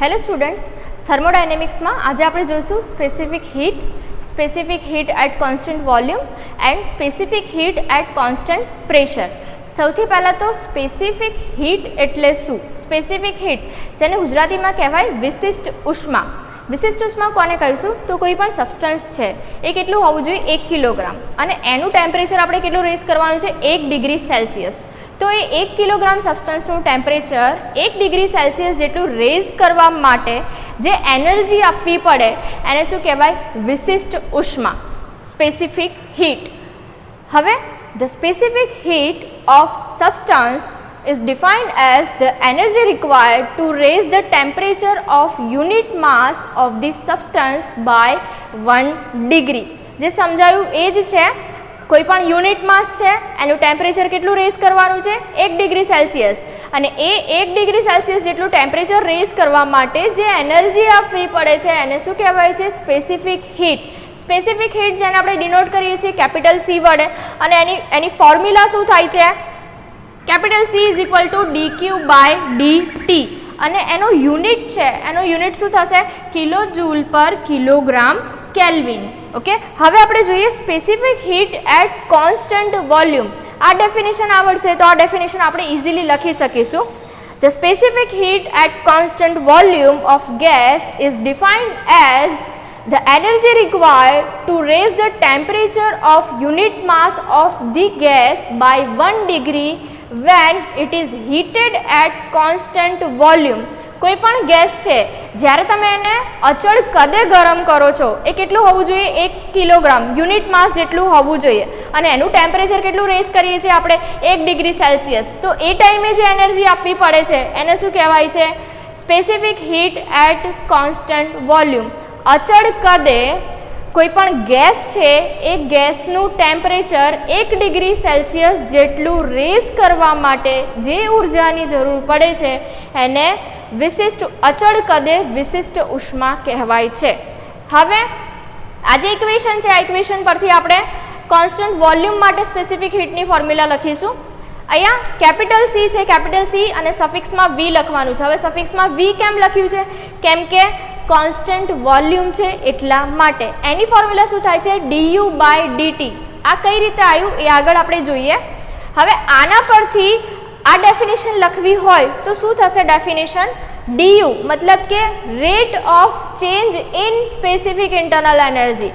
Hello students, થર્મોડાયનેમિક્સમાં આજે આપણે જોઈશું specific heat at constant volume and specific heat at constant pressure. સૌથી પહેલાં તો સ્પેસિફિક હીટ એટલે શું? સ્પેસિફિક હીટ જેને ગુજરાતીમાં કહેવાય વિશિષ્ટ ઉષ્મા. વિશિષ્ટ ઉષ્મા કોને કહીશું? તો કોઈ પણ સબસ્ટન્સ છે એ કેટલું હોવું જોઈએ? 1 કિલોગ્રામ, અને એનું ટેમ્પરેચર આપણે કેટલું રેઝ કરવાનું છે? 1 ડિગ્રી સેલ્સિયસ. તો એ 1 કિલોગ્રામ સબસ્ટન્સનું ટેમ્પરેચર 1 ડિગ્રી સેલ્સિયસ જેટલું રેઝ કરવા માટે જે એનર્જી આપવી પડે એને શું કહેવાય? વિશિષ્ટ ઉષ્મા, સ્પેસિફિક હીટ. હવે the specific heat of substance is defined as the energy required to raise the temperature of unit mass of the substance by 1 degree. જે સમજાયું એ જ છે. કોઈ પણ યુનિટ માસ છે એનું ટેમ્પરેચર કેટલું રેઝ કરવાનું છે? 1 ડિગ્રી સેલ્સિયસ. અને એ 1 ડિગ્રી સેલ્સિયસ જેટલું ટેમ્પરેચર રેઝ કરવા માટે જે એનર્જી આપવી પડે છે એને શું કહેવાય છે? Specific heat. સ્પેસિફિક હીટ જેને આપણે ડિનોટ કરીએ છીએ કેપિટલ સી વડે, અને એની ફોર્મ્યુલા શું થાય છે? Capital C is equal to dQ/dt. અને એનો યુનિટ છે, એનો યુનિટ શું થશે? કિલો જૂલ પર કિલોગ્રામ કેલ્વિન. ઓકે, હવે આપણે જોઈએ specific heat at constant volume. આ ડેફિનેશન આવડશે તો આ ડેફિનેશન આપણે ઇઝીલી લખી શકીશું. The specific heat at constant volume of gas is defined as the energy required to raise the temperature of unit mass of the gas by 1 degree when it is heated at constant volume. કોઈ પણ gas છે જ્યારે તમે એને અચળ કદે ગરમ કરો છો એ કેટલું હોવું જોઈએ? 1 કિલોગ્રામ યુનિટ માસ જેટલું હોવું જોઈએ, અને એનું ટેમ્પરેચર કેટલું રેઝ કરીએ છીએ આપણે? 1 ડિગ્રી સેલ્સિયસ. તો એ ટાઈમે જે એનર્જી આપવી પડે છે એને શું કહેવાય છે? Specific heat at constant volume. અચળ કદે કોઈ પણ ગેસ છે એ ગેસનું ટેમ્પરેચર 1 ડિગ્રી સેલ્સિયસ જેટલું રેઝ કરવા માટે જે ઉર્જાની જરૂર પડે છે એને વિશિષ્ટ અચળ કદે વિશિષ્ટ ઉષ્મા કહેવાય છે. હવે આ જે ઇક્વેશન છે આ ઇક્વેશન પરથી આપણે કોન્સ્ટન્ટ વોલ્યુમ માટે સ્પેસિફિક હીટની ફોર્મ્યુલા લખીશું. અહીંયા કેપિટલ સી છે, કેપિટલ સી અને સફિક્સમાં વી લખવાનું છે. હવે સફિક્સમાં વી કેમ લખ્યું છે? કેમ કે કોન્સ્ટન્ટ વોલ્યુમ છે એટલા માટે. એની ફોર્મ્યુલા શું થાય છે? du/dt. આ કઈ રીતે આવ્યું એ આગળ આપણે જોઈએ. હવે આના પરથી આ ડેફિનેશન લખવી હોય તો શું થશે? ડેફિનેશન du મતલબ કે rate of change in specific internal energy,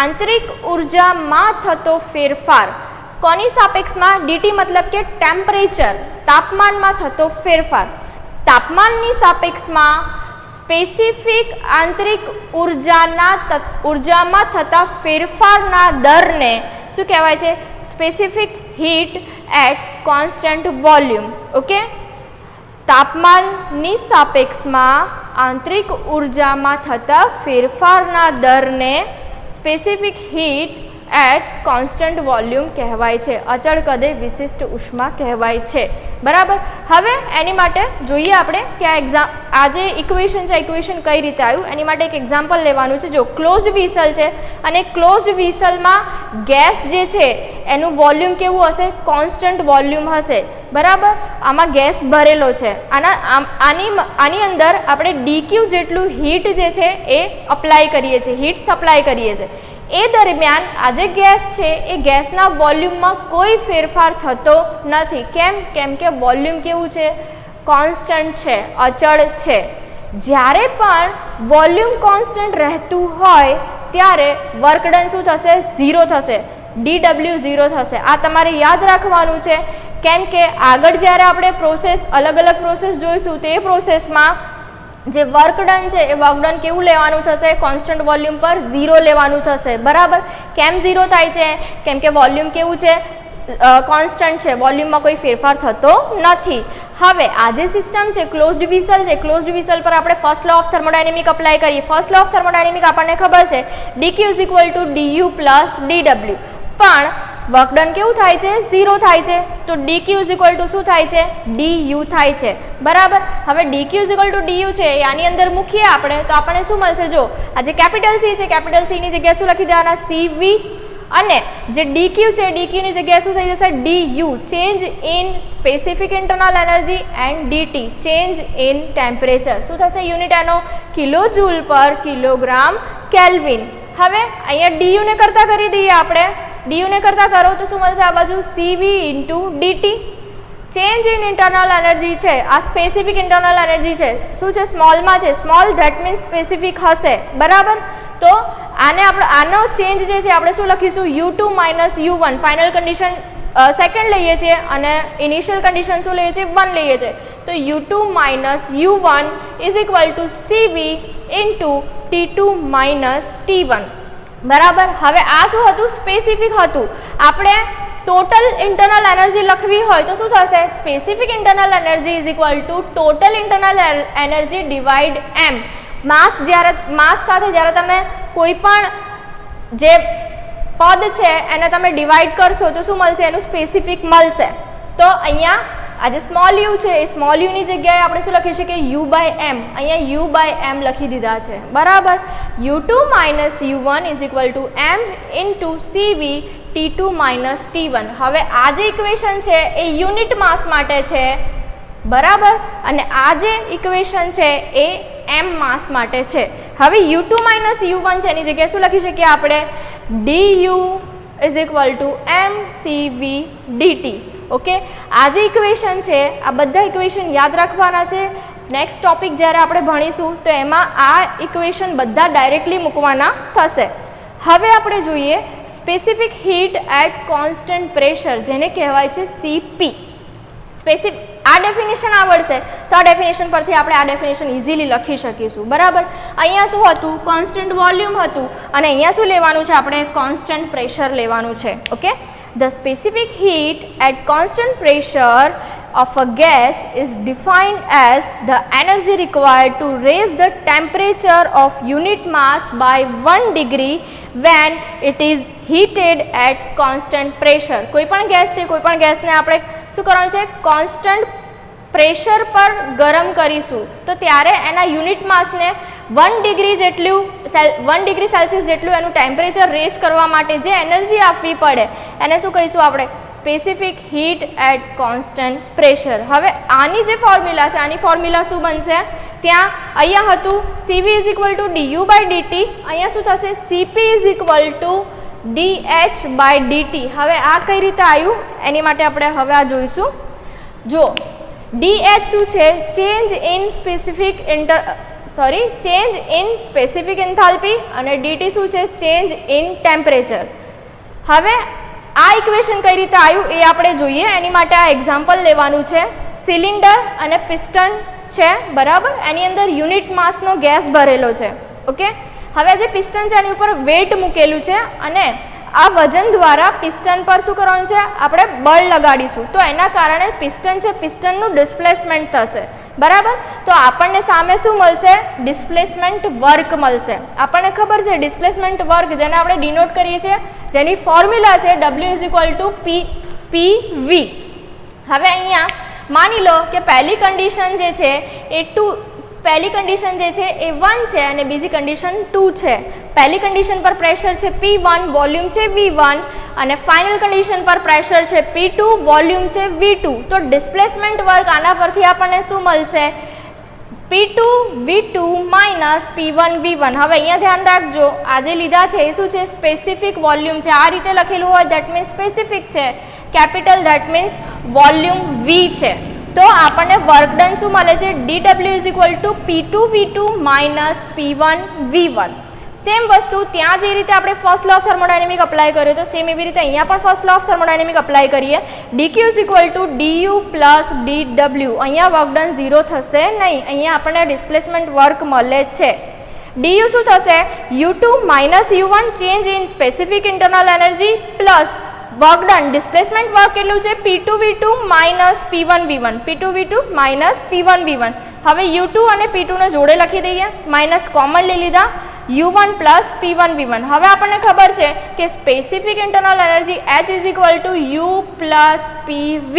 આંતરિક ઉર્જામાં થતો ફેરફાર. કોની સાપેક્ષમાં? dt મતલબ કે ટેમ્પરેચર, તાપમાનમાં થતો ફેરફાર. તાપમાનની સાપેક્ષમાં સ્પેસિફિક આંતરિક ઉર્જામાં થતા ફેરફારના દરને શું કહેવાય છે? Specific heat at constant volume. Okay, તાપમાનની સાપેક્ષમાં આંતરિક ઉર્જામાં થતા ફેરફારના દરને specific heat at constant volume કહેવાય છે. અચળ કદે વિશિષ્ટ ઉષ્મા કહેવાય છે. બરાબર. હવે એની માટે જોઈએ આપણે કે આ જે ઇક્વેશન છે ઇક્વેશન કઈ રીતે આવ્યું એની માટે એક એક્ઝામ્પલ લેવાનું છે. જો ક્લોઝડ વિસલ છે અને ક્લોઝડ વિસલમાં ગેસ જે છે એનું વોલ્યુમ કેવું હશે? કોન્સ્ટન્ટ વોલ્યુમ હશે. બરાબર. આમાં ગેસ ભરેલો છે. આની અંદર આપણે dQ જેટલું હીટ જે છે એ અપ્લાય કરીએ છીએ, હીટ સપ્લાય કરીએ છીએ. એ દરમિયાન આ જે ગેસ છે એ ગેસના વોલ્યુમમાં કોઈ ફેરફાર થતો નથી. કેમ કે વોલ્યુમ કેવું છે? કોન્સ્ટન્ટ છે, અચળ છે. જ્યારે પણ વોલ્યુમ કોન્સ્ટન્ટ રહેતું હોય ત્યારે વર્ક ડન શું થશે? 0 થશે. dw 0 થશે. આ તમારે યાદ રાખવાનું છે. કેમ કે આગળ જ્યારે આપણે અલગ અલગ પ્રોસેસ જોઈશું તે પ્રોસેસમાં જે વર્ક ડન છે એ વર્ક ડન કેવું લેવાનું થશે? કોન્સ્ટન્ટ વોલ્યુમ પર 0 લેવાનું થશે. બરાબર. કેમ 0 થાય છે? કેમ કે વોલ્યુમ કેવું છે? કોન્સ્ટન્ટ છે, વોલ્યુમમાં કોઈ ફેરફાર થતો નથી. હવે આ જે સિસ્ટમ છે ક્લોઝડ વિસલ છે, ક્લોઝડ વિસલ પર આપણે first law of thermodynamic apply કરીએ. ફર્સ્ટ લો ઓફ થર્મોડાયનેમિક આપણને ખબર છે dQ = du + dw. પણ વર્ક ડન કેવું થાય છે? 0 થાય છે. તો dQ = શું થાય છે? du થાય છે. બરાબર. હવે dQ = du છે એ આની અંદર મૂકીએ આપણે તો આપણને શું મળશે? જો આ જે કેપિટલ સી છે કેપિટલ સી ની જગ્યાએ શું લખી દેવાના? cv અને જે dq છે dq ની જગ્યાએ શું થઈ જશે du change in specific internal energy and dt change in temperature શું થશે યુનિટ એનો કિલો જૂલ પર કિલોગ્રામ કેલ્વિન. હવે અહીંયા du ને કરતા કરી દઈએ આપણે, du ને કરતા કરો તો શું મળશે આ બાજુ cv * dt. Change in internal energy છે, આ સ્પેસિફિક ઇન્ટરનલ એનર્જી છે, શું છે સ્મોલમાં છે, સ્મોલ ધેટ મીન્સ સ્પેસિફિક હશે બરાબર. તો આને આપણે આનો ચેન્જ જે છે આપણે શું લખીશું u2 - u1 final condition second લઈએ છીએ અને ઇનિશિયલ કન્ડિશન શું લઈએ છીએ 1 લઈએ છીએ. તો u2 - u1 = cv * t2 - t1 બરાબર. હવે આ શું હતું સ્પેસિફિક હતું, આપણે ટોટલ ઇન્ટરનલ એનર્જી લખવી હોય તો શું થશે specific internal energy = total internal energy divide m. માસ સાથે જ્યારે તમે કોઈ પણ જે પદ છે એને તમે ડિવાઈડ કરશો તો શું મળશે એનું સ્પેસિફિક મળશે. તો અહીંયા આ જે સ્મોલ યુ છે એ સ્મોલ યુની જગ્યાએ આપણે શું લખી શકીએ u/m, અહીંયા u/m લખી દીધા છે બરાબર. u2 - u1 = m * cv t2 - t1. હવે આ જે ઇક્વેશન છે એ યુનિટ માસ માટે છે બરાબર અને આ જે ઇક્વેશન છે એ m માસ માટે છે. હવે u2 - u1 છે એની જગ્યાએ શું લખી શકીએ આપણે du = mcv dt. ઓકે, આ જે ઇક્વેશન છે આ બધા ઇક્વેશન યાદ રાખવાના છે. નેક્સ્ટ ટોપિક જ્યારે આપણે ભણીશું તો એમાં આ ઇક્વેશન બધા ડાયરેક્ટલી મૂકવાના થશે. હવે આપણે જોઈએ specific heat at constant pressure જેને કહેવાય છે CP. આ ડેફિનેશન આવડશે તો આ ડેફિનેશન પરથી આપણે આ ડેફિનેશન ઇઝીલી લખી શકીશું બરાબર. અહીંયા શું હતું કોન્સ્ટન્ટ વોલ્યુમ હતું અને અહીંયા શું લેવાનું છે આપણે કોન્સ્ટન્ટ પ્રેશર લેવાનું છે. Okay, the specific heat at constant pressure of a gas is defined as the energy required to raise the temperature of unit mass by 1 degree when it is heated at constant pressure. કોઈ પણ gas છે, કોઈ પણ ગેસને આપણે શું કરવાનું છે કોન્સ્ટન્ટ પ્રેશર પર ગરમ કરીશું તો ત્યારે એના યુનિટ માસને 1 ડિગ્રી સેલ્સિયસ જેટલું એનું ટેમ્પરેચર રેઝ કરવા માટે જે એનર્જી આપવી પડે એને શું કહીશું આપણે specific heat at constant pressure. હવે આની જે ફોર્મ્યુલા છે આની ફોર્મ્યુલા શું બનશે ત્યાં અહીંયા હતું cv = du/dt, અહીંયા શું થશે cp = dh/dt. હવે આ કઈ રીતે આવ્યું એની માટે આપણે હવે આ જોઈશું. જો dh શું છે ચેન્જ ઇન સ્પેસિફિક એન્થાલ્પી અને dt શું છે ચેન્જ ઇન ટેમ્પરેચર. હવે આ ઇક્વેશન કઈ રીતે આવ્યું એ આપણે જોઈએ. એની માટે આ એક્ઝામ્પલ લેવાનું છે. સિલિન્ડર અને પિસ્ટન છે બરાબર, એની અંદર યુનિટ માસનો ગેસ ભરેલો છે. ઓકે, હવે જે પિસ્ટન છે એની ઉપર વેટ મૂકેલું છે અને આ વજન દ્વારા પિસ્ટન પર શું કરવાનું છે આપણે બળ લગાડીશું તો એના કારણે પિસ્ટન છે પિસ્ટનનું ડિસ્પ્લેસમેન્ટ થશે બરાબર. તો આપણને સામે શું મળશે ડિસ્પ્લેસમેન્ટ વર્ક મળશે. આપણને ખબર છે ડિસ્પ્લેસમેન્ટ વર્ક જેને આપણે ડિનોટ કરીએ છીએ જેની ફોર્મ્યુલા છે w = pv. હવે અહીંયા માની લો કે પહેલી કન્ડિશન જે છે એ 1 છે અને બીજી કન્ડિશન 2 છે. પહેલી કન્ડિશન પર પ્રેશર છે P1, વોલ્યુમ છે V1 અને ફાઇનલ કન્ડિશન પર પ્રેશર છે P2, વોલ્યુમ છે V2. તો ડિસ્પ્લેસમેન્ટ વર્ક આના પરથી આપણને શું મળશે P2 V2 - P1 V1. હવે અહીંયા ધ્યાન રાખજો આ જે લીધા છે એ શું છે સ્પેસિફિક વોલ્યુમ છે. આ રીતે લખેલું હોય ધેટ મીન્સ સ્પેસિફિક છે, capital that means volume V છે. તો આપણને વર્ક ડન શું મળે છે dw = P2 V2 - P1 V1. Same વસ્તુ ત્યાં જે રીતે આપણે first law of thermodynamic apply કર્યો તો સેમ એવી રીતે અહીંયા પણ first law of thermodynamic apply કરીએ. dq = du + dw. અહીંયા વર્ક ડન 0 થશે નહીં, અહીંયા આપણને ડિસ્પ્લેસમેન્ટ વર્ક મળે છે. du શું થશે u2 - u1 change in specific internal energy plus work done displacement work કેટલું છે P2 V2 - P1 V1. P2 V2 - P1 V1. હવે u2 અને P2 ને જોડે લખી દઈએ, માઇનસ કોમન લઈ લીધા u1 + P1 V1. હવે આપણને ખબર છે કે specific internal energy H = u + PV.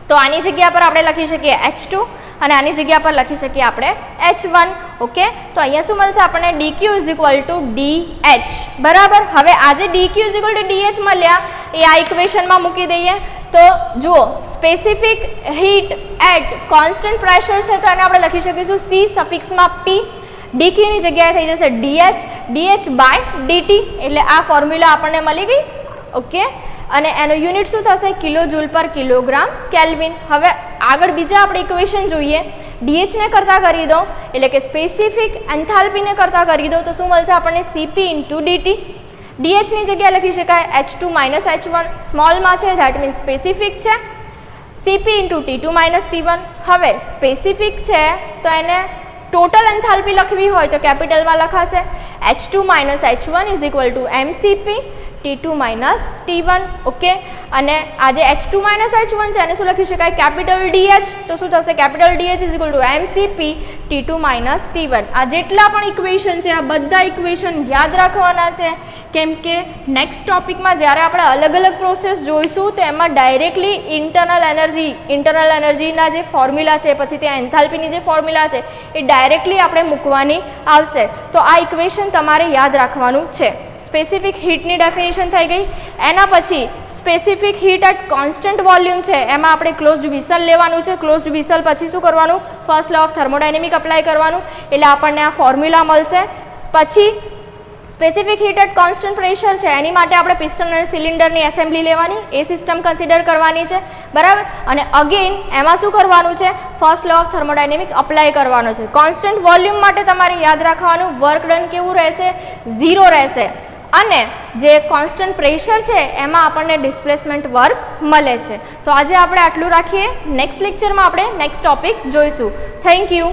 તો આની જગ્યા પર આપણે લખી શકીએ H2 અને આની જગ્યા પર લખી શકીએ આપણે H1 ઓકે, તો અહીંયા શું મળશે આપણને dq is equal to dh, બરાબર. હવે આ જે dq is equal to dh મળ્યા એ આ ઇક્વેશનમાં મૂકી દઈએ. તો જુઓ, specific heat at constant pressure છે તો એને આપણે લખી શકીશું C સફિક્સમાં p, dq ની જગ્યાએ થઈ જશે dh બાય dt, એટલે આ ફોર્મ્યુલા આપણને મળી ગઈ. ઓકે, અને એનો યુનિટ શું થશે? કિલો જૂલ પર કિલોગ્રામ કેલ્વિન. હવે આગળ બીજા આપણે ઇક્વેશન જોઈએ. dh ને કરતાં કરી દો એટલે કે સ્પેસિફિક એન્થાલ્પીને કરતાં કરી દો તો શું મળશે આપણને? Cp into dt. dh ની જગ્યાએ લખી શકાય H2 માઇનસ H1, સ્મોલમાં છે ધેટ મીન્સ સ્પેસિફિક છે. Cp into T2 minus T1. હવે સ્પેસિફિક છે તો એને ટોટલ એન્થાલ્પી લખવી હોય તો કેપિટલમાં લખાશે H2 minus H1 is equal two mCp T2 minus T1. Okay, અને આ જે H2 માઇનસ H1 છે એને શું લખી શકાય? Capital DH. તો શું થશે? Capital DH is equal two mCp T2 minus T1. આ જેટલા પણ ઇક્વેશન છે આ બધા ઇક્વેશન યાદ રાખવાના છે, કેમ કે નેક્સ્ટ ટોપિકમાં જ્યારે આપણે અલગ અલગ પ્રોસેસ જોઈશું તો એમાં ડાયરેક્ટલી ઇન્ટરનલ એનર્જીના જે ફોર્મ્યુલા છે, પછી ત્યાં એન્થાલ્પીની જે ફોર્મ્યુલા છે એ ડાયરેક્ટલી આપણે મૂકવાની આવશે. તો આ ઇક્વેશન તમારે યાદ રાખવાનું છે. સ્પેસિફિક હીટની ડેફિનેશન થઈ ગઈ. એના પછી specific heat at constant volume છે, એમાં આપણે ક્લોઝડ વિસલ લેવાનું છે. ક્લોઝડ વિસલ પછી શું કરવાનું? First law of thermodynamic apply કરવાનું, એટલે આપણને આ ફોર્મ્યુલા મળશે. પછી specific heat at constant pressure છે, એની માટે આપણે પિસ્ટન અને સિલિન્ડરની એસેમ્બલી લેવાની, એ સિસ્ટમ કન્સિડર કરવાની છે, બરાબર. અને અગેન એમાં શું કરવાનું છે? First law of thermodynamic apply કરવાનો છે. કોન્સ્ટન્ટ વોલ્યુમ માટે તમારે યાદ રાખવાનું વર્ક ડન કેવું રહેશે? 0 રહેશે. અને જે કોન્સ્ટન્ટ પ્રેશર છે એમાં આપણને ડિસ્પ્લેસમેન્ટ વર્ક મળે છે. તો આજે આપણે આટલું રાખીએ. નેક્સ્ટ લેક્ચરમાં આપણે નેક્સ્ટ ટોપિક જોઈશું. Thank you.